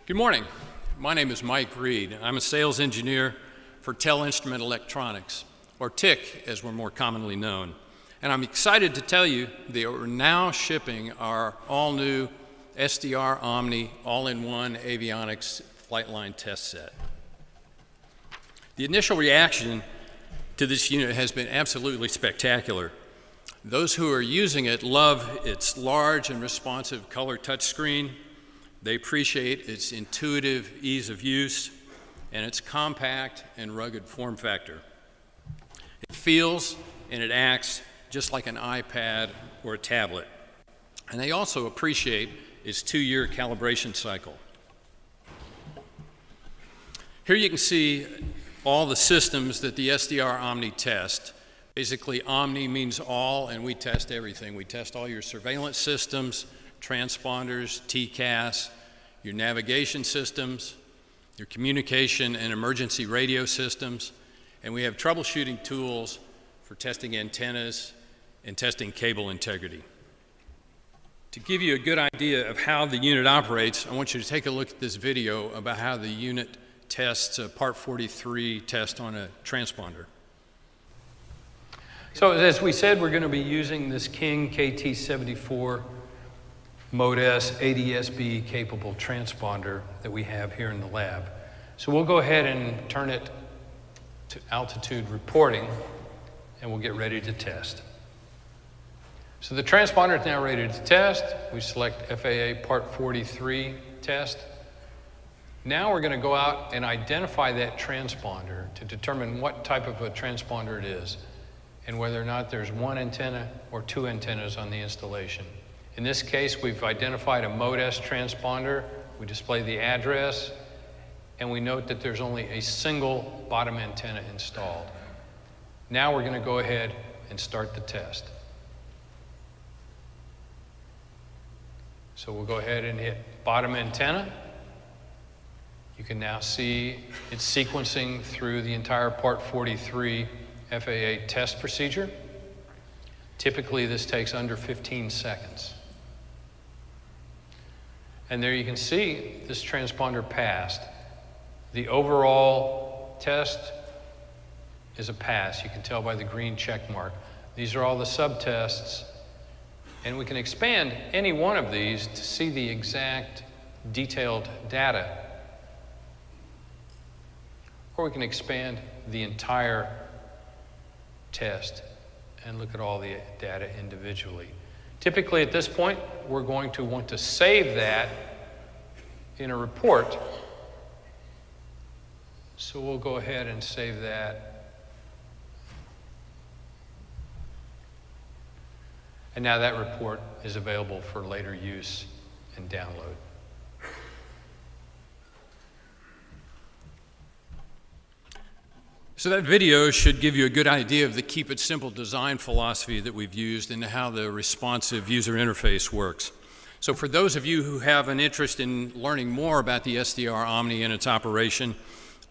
Good morning. My name is Mike Reed. I'm a sales engineer for Tel-Instrument Electronics, or TIC as we're more commonly known. And I'm excited to tell you that we're now shipping our all-new SDR Omni all-in-one avionics flight line test set. The initial reaction to this unit has been absolutely spectacular. Those who are using it love its large and responsive color touchscreen. They appreciate its intuitive ease of use and its compact and rugged form factor. It feels and it acts just like an iPad or a tablet. And they also appreciate its 2-year calibration cycle. Here you can see all the systems that the SDR Omni tests. Basically, Omni means all, and we test everything. We test all your surveillance systems, transponders, TCAS, your navigation systems, your communication and emergency radio systems, and we have troubleshooting tools for testing antennas and testing cable integrity. To give you a good idea of how the unit operates, I want you to take a look at this video about how the unit tests a Part 43 test on a transponder. So as we said, we're going to be using this King KT74 Mode S ADS-B capable transponder that we have here in the lab. So we'll go ahead and turn it to altitude reporting and we'll get ready to test. So the transponder is now ready to test. We select FAA Part 43 test. Now we're going to go out and identify that transponder to determine what type of a transponder it is and whether or not there's one antenna or two antennas on the installation. In this case, we've identified a Mode S transponder. We display the address, and we note that there's only a single bottom antenna installed. Now we're going to go ahead and start the test. So we'll go ahead and hit bottom antenna. You can now see it's sequencing through the entire Part 43 FAA test procedure. Typically, this takes under 15 seconds. And there you can see this transponder passed. The overall test is a pass. You can tell by the green check mark. These are all the subtests, and we can expand any one of these to see the exact detailed data. Or we can expand the entire test and look at all the data individually. Typically at this point, we're going to want to save that in a report. So we'll go ahead and save that. And now that report is available for later use and download. So that video should give you a good idea of the keep it simple design philosophy that we've used and how the responsive user interface works. So for those of you who have an interest in learning more about the SDR Omni and its operation,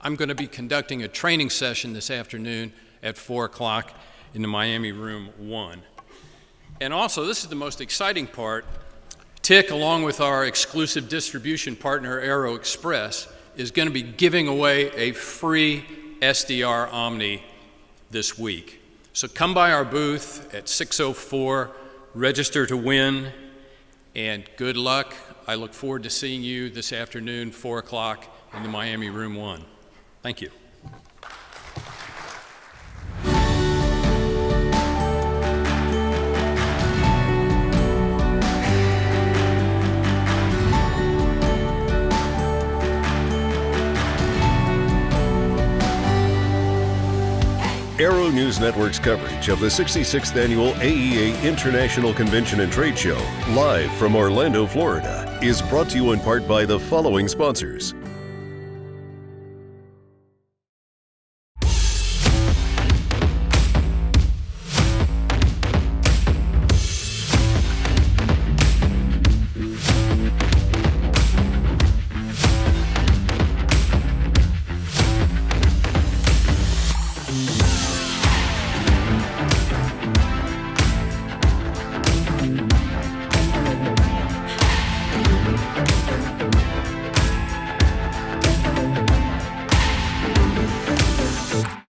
I'm going to be conducting a training session this afternoon at 4 o'clock in the Miami Room 1. And also, this is the most exciting part, TIC, along with our exclusive distribution partner, Aero Express, is going to be giving away a free SDR Omni this week. So come by our booth at 6:04, register to win, and good luck. I look forward to seeing you this afternoon, 4 o'clock in the Miami Room 1. Thank you. Aero-News Network's coverage of the 66th Annual AEA International Convention and Trade Show, live from Orlando, Florida, is brought to you in part by the following sponsors: